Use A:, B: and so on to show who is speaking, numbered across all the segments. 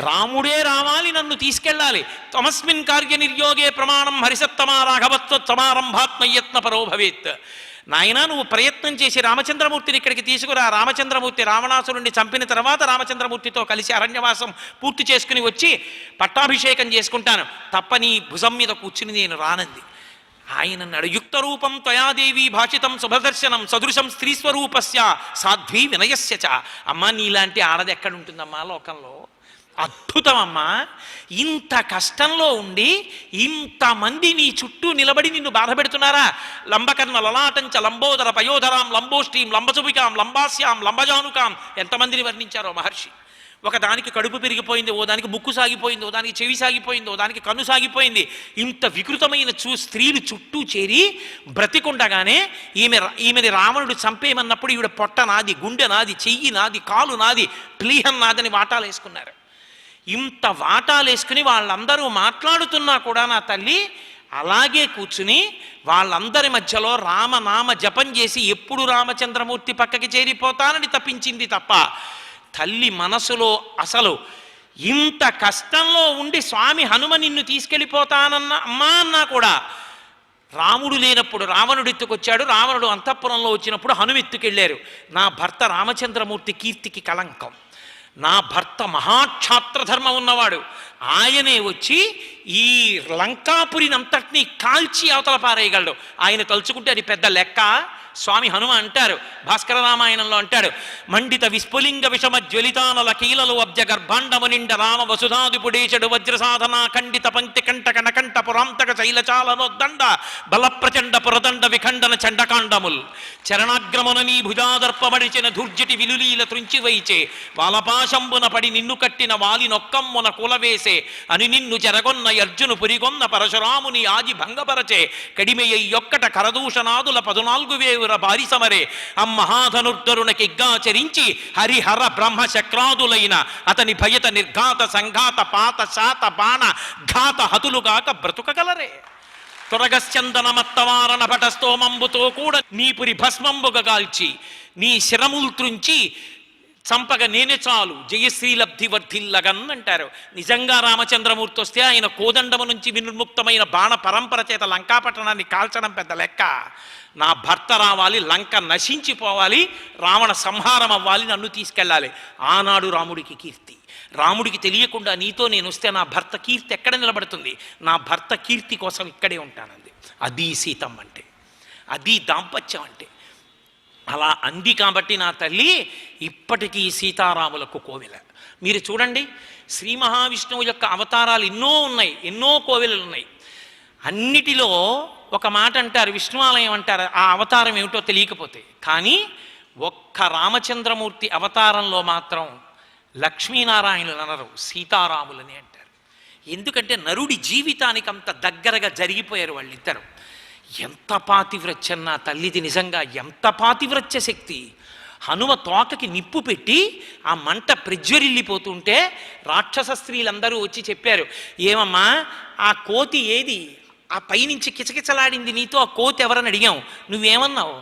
A: రాముడే రావాలి, నన్ను తీసుకెళ్ళాలి. తమస్మిన్ కార్య నిర్యోగే ప్రమాణం హరిసత్తమా రాఘవత్వమారంభాత్మయత్న పరో భవేత్. నాయన నువ్వు ప్రయత్నం చేసి రామచంద్రమూర్తిని ఇక్కడికి తీసుకురా. రామచంద్రమూర్తి రావణాసురుణ్ణి చంపిన తర్వాత రామచంద్రమూర్తితో కలిసి అరణ్యవాసం పూర్తి చేసుకుని వచ్చి పట్టాభిషేకం చేసుకుంటాను, తప్ప నీ భుజం మీద కూర్చుని నేను రానంది. ఆయన అన్నాడు, యుక్త రూపం త్వయాదేవి భాషితం శుభదర్శనం సదృశం స్త్రీస్వరూపస్య సాధ్వీ వినయస్య చ. అమ్మ నీలాంటి ఆడది ఎక్కడుంటుందమ్మా లోకంలో? అద్భుతమమ్మా. ఇంత కష్టంలో ఉండి ఇంతమంది నీ చుట్టూ నిలబడి నిన్ను బాధ పెడుతున్నారా? లంబకర్ణ లలాటంచ లంబోదర పయోధరాం లంబోష్ఠీం లంబసుభికాం లంబాస్యాం లంబజానుకాం. ఎంతమందిని వర్ణించారో మహర్షి. ఒకదానికి కడుపు పెరిగిపోయింది, ఓ దానికి ముక్కు సాగిపోయింది, ఓ దానికి చెవి సాగిపోయింది, ఓ దానికి కన్ను సాగిపోయింది. ఇంత వికృతమైన స్త్రీలు చుట్టూ చేరి బ్రతికుండగానే ఈమెని రావణుడు చంపేయమన్నప్పుడు ఈవిడ పొట్ట నాది, గుండె నాది, చెయ్యి నాది, కాలు నాది, ప్లీహం నాదని వాటాలు వేసుకున్నారు. ఇంత వాటాలు వేసుకుని వాళ్ళందరూ మాట్లాడుతున్నా కూడా నా తల్లి అలాగే కూర్చుని వాళ్ళందరి మధ్యలో రామనామ జపం చేసి ఎప్పుడు రామచంద్రమూర్తి పక్కకి చేరిపోతానని తప్పించింది తప్ప తల్లి మనసులో అసలు ఇంత కష్టంలో ఉండి స్వామి హనుమ నిన్ను తీసుకెళ్ళిపోతానన్న అమ్మా అన్నా కూడా రాముడు లేనప్పుడు రావణుడు ఎత్తుకొచ్చాడు. రావణుడు అంతఃపురంలో వచ్చినప్పుడు హనుమ ఎత్తుకెళ్ళారు. నా భర్త రామచంద్రమూర్తి కీర్తికి కళంకం, నా భర్త మహాక్షాత్రధర్మం ఉన్నవాడు, ఆయనే వచ్చి ఈ లంకాపురిని అంతటినీ కాల్చి అవతల పారేయగలడు. ఆయన తలుచుకుంటే అది పెద్ద లెక్క. స్వామి హనుమ అంటారు, భాస్కర రామాయణంలో అంటాడు, మండిత విస్ఫులింగ విషమ జ్వలితానల కీలలు అబ్జ గర్భాండము నిండ రామ వసుధాదిపుడేశడు వజ్రసాధన ఖండిత పంక్తి కంట కనకంఠ పురాంతక శైలచాలనోద్దండ బల ప్రచండ పురదండ విఖండన చండకాండముల్ చరణాగ్రమున నీ భుజాదర్పమడిచిన ధూర్జటి విలులీల త్రుంచివైచే వాలపాశంబున పడి నిన్ను కట్టిన వాలి నొక్కమ్మున కులవేసే అని నిన్ను చెరగొన్న అర్జును పురిగొన్న పరశురాముని ఆది భంగపరచే కడిమెయ్యొక్కట కరదూషణాదుల 14,000 భారీ సమరే అమ్మహాధనుర్ధరునకిగ్గాచరించి హరిహర బ్రహ్మ శక్రాదులైన అతని భయత నిర్ఘాత సంఘాత పాత శాత బాణ ఘాత హతులుగాక బ్రతుకగలరే. తొరగశ్చందనమత్తవారణ భటస్తోమంబుతో కూడా నీపురి భస్మంబుగాల్చి నీ శిరములు త్రుంచి చంపగ నేనే చాలు జయశ్రీలబ్ధి వర్ధిల్లగన్ అంటారు. నిజంగా రామచంద్రమూర్తి వస్తే ఆయన కోదండము నుంచి వినుర్ముక్తమైన బాణ పరంపర చేత లంకాపట్టణాన్ని కాల్చడం పెద్ద లెక్క. నా భర్త రావాలి, లంక నశించిపోవాలి, రావణ సంహారం అవ్వాలి, నన్ను తీసుకెళ్ళాలి. ఆనాడు రాముడికి కీర్తి. రాముడికి తెలియకుండా నీతో నేను వస్తే నా భర్త కీర్తి ఎక్కడ నిలబడుతుంది? నా భర్త కీర్తి కోసం ఇక్కడే ఉంటానంది. అది సీతమ్మ అంటే, అది దాంపత్యం అంటే. అలా అంది కాబట్టి నా తల్లి ఇప్పటికీ సీతారాములకు కోవెల. మీరు చూడండి, శ్రీ మహావిష్ణువు యొక్క అవతారాలు ఎన్నో ఉన్నాయి, ఎన్నో కోవెలలు ఉన్నాయి. అన్నిటిలో ఒక మాట అంటారు, విష్ణువాలయం అంటారు, ఆ అవతారం ఏమిటో తెలియకపోతే. కానీ ఒక్క రామచంద్రమూర్తి అవతారంలో మాత్రం లక్ష్మీనారాయణులు అనరు, సీతారాములని అంటారు. ఎందుకంటే నరుడి జీవితానికి అంత దగ్గరగా జరిగిపోయారు వాళ్ళిద్దరు. ఎంత పాతివ్రత్యం నా తల్లిది, నిజంగా ఎంత పాతివ్రత్య శక్తి. హనుమ తోకకి నిప్పు పెట్టి ఆ మంట ప్రజ్వరిల్లిపోతుంటే రాక్షస స్త్రీలందరూ వచ్చి చెప్పారు, ఏమమ్మా ఆ కోతి ఏది? ఆ పైనుంచి కిచకిచలాడింది నీతో, ఆ కోతి ఎవరని అడిగాం, నువ్వేమన్నావు?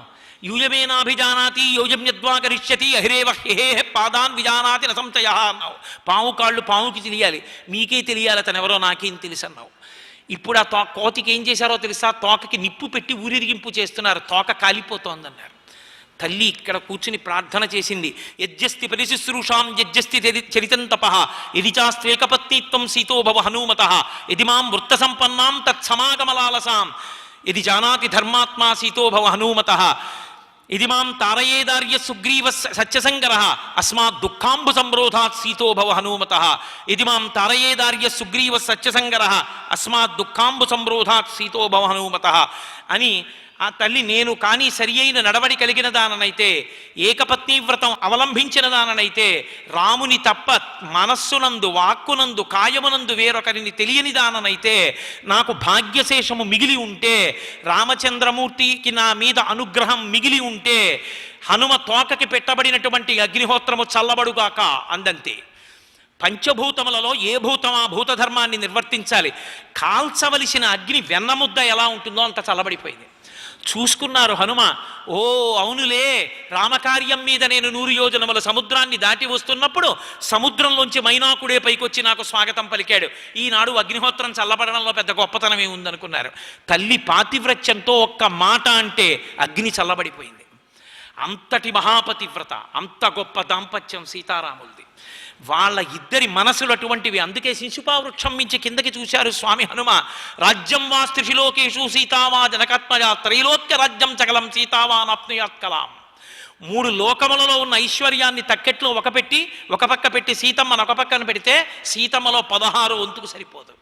A: యూయమేనాభిజానాతి యోజమ్యద్వాకరిష్యతి అహిరేవ హే పాదాన్ విజానాతి న సంశయ అన్నావు. పాము కాళ్ళు పాముకి తెలియాలి, మీకే తెలియాలి అతను ఎవరో నాకేం తెలుసు అన్నావు. ఇప్పుడు ఆ కోతికి ఏం చేశారో తెలుసా? తోకకి నిప్పు పెట్టి ఊరిరిగింపు చేస్తున్నారు, తోక కాలిపోతోందన్నారు. తల్లి ఇక్కడ కూర్చుని ప్రార్థన చేసింది, యజ్జస్తి పరిశుశ్రూషాం యజ్జస్తి చరితం తపః యది చాస్త్వేకపత్నీత్వం సీతో భవ హనుమత యది మాం వృత్త సంపన్నాం తత్సమాగమలాలసాం యది జానాతి ధర్మాత్మా సీతో భవ హనుమత ఇది మాం తారయేదార్య సుగ్రీవ సత్యసంగర అస్మాత్ దుఃఖాంబు సంరోధాత్ సీతో భవ హనుమత ఇది మాం తారయేదార్య సుగ్రీవ సత్యసంగర అస్మాత్ దుఃఖాంబు సంరోధాత్ సీతో భవ హనుమత అని ఆ తల్లి నేను కానీ సరి అయిన నడవడి కలిగిన దాననైతే, ఏకపత్నీ వ్రతం అవలంబించిన దాననైతే, రాముని తప్ప మనస్సునందు వాక్కునందు కాయమునందు వేరొకరిని తెలియని దాననైతే, నాకు భాగ్యశేషము మిగిలి ఉంటే, రామచంద్రమూర్తికి నా మీద అనుగ్రహం మిగిలి ఉంటే, హనుమ తోకకి పెట్టబడినటువంటి అగ్నిహోత్రము చల్లబడుగాక అందంతే. పంచభూతములలో ఏ భూతం ఆ భూతధర్మాన్ని నిర్వర్తించాలి. కాల్చవలసిన అగ్ని వెన్నముద్ద ఎలా ఉంటుందో అంత చల్లబడిపోయింది. చూసుకున్నారు హనుమ. ఓ అవునులే, రామకార్యం మీద నేను 100 యోజనముల సముద్రాన్ని దాటి వస్తున్నప్పుడు సముద్రంలోంచి మైనాకుడే పైకొచ్చి నాకు స్వాగతం పలికాడు. ఈనాడు అగ్నిహోత్రం చల్లబడడంలో పెద్ద గొప్పతనం ఏముందనుకున్నారు. తల్లి పాతివ్రత్యంతో ఒక్క మాట అంటే అగ్ని చల్లబడిపోయింది. అంతటి మహాపతివ్రత, అంత గొప్ప దాంపత్యం సీతారాములది. వాళ్ళ ఇద్దరి మనసులు అటువంటివి. అందుకే శిశుపావృక్షం మించి కిందకి చూశారు స్వామి హనుమ. రాజ్యం వా స్త్రిశిలోకేషు సీతావా జనకాత్మజా త్రైలోక్య రాజ్యం చకలం సీతావానాప్నుయాత్ కలాం. 3 లోకములలో ఉన్న ఐశ్వర్యాన్ని తక్కెట్లో ఒక పక్క పెట్టి సీతమ్మను ఒక పక్కన పెడితే సీతమ్మలో 16 వంతుకు సరిపోదు.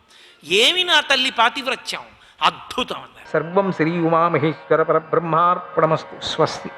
A: ఏమి నా తల్లి పాతివ్రత్యం, అద్భుతం అన్నారు.
B: సర్వం శ్రీ ఉమామహేశ్వర పరబ్రహ్మార్పణమస్తు. స్వస్తి.